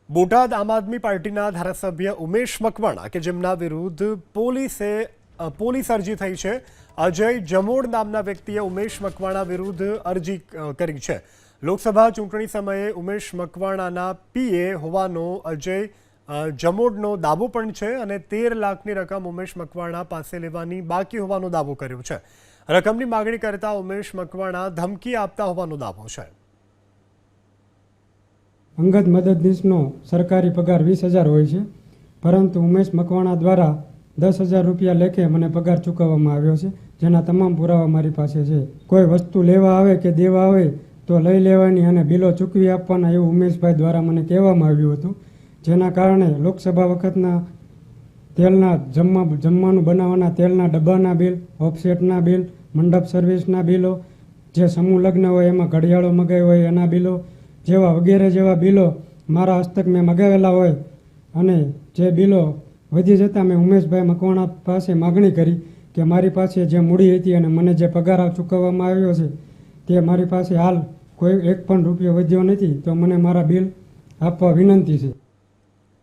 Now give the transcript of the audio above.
બોટાદ આમ આદમી પાર્ટીના ધારાસભ્ય ઉમેશ મકવાણા કે જેમના વિરુદ્ધ પોલીસ અરજી થઈ છે। અજય જમોડ નામના વ્યક્તિએ ઉમેશ મકવાણા વિરુદ્ધ અરજી કરી છે। લોકસભા ચૂંટણી સમયે ઉમેશ મકવાણાના પીએ હોવાનો અજય જમોડનો દાવો પણ છે અને 13 લાખની રકમ ઉમેશ મકવાણા પાસે લેવાની બાકી હોવાનો દાવો કર્યો છે। રકમની માગણી કરતા ઉમેશ મકવાણા ધમકી આપતા હોવાનો દાવો છે। અંગત મદદનીશનો સરકારી પગાર 20,000 હોય છે, પરંતુ ઉમેશ મકવાણા દ્વારા 10,000 રૂપિયા લેખે મને પગાર ચૂકવવામાં આવ્યો છે, જેના તમામ પુરાવા મારી પાસે છે। કોઈ વસ્તુ લેવા આવે કે દેવા આવે તો લઈ લેવાની અને બિલો ચૂકવી આપવાના એવું ઉમેશભાઈ દ્વારા મને કહેવામાં આવ્યું હતું, જેના કારણે લોકસભા વખતના તેલના જમવાનું બનાવવાના તેલના ડબ્બાના બિલ, ઓફસેટના બિલ, મંડપ સર્વિસના બિલો, જે સમૂહ લગ્ન હોય એમાં ઘડિયાળો મગાવી હોય એના બિલો જેવા વગેરે જેવા બિલો મારા હસ્તક મેં મગાવેલા હોય અને જે બિલો વધી જતાં મેં ઉમેશભાઈ મકવાણા પાસે માગણી કરી કે મારી પાસે જે મૂડી હતી અને મને જે પગાર ચૂકવવામાં આવ્યો છે તે મારી પાસે હાલ કોઈ એક પણ રૂપિયો વધ્યો નથી, તો મને મારા બિલ આપવા વિનંતી છે।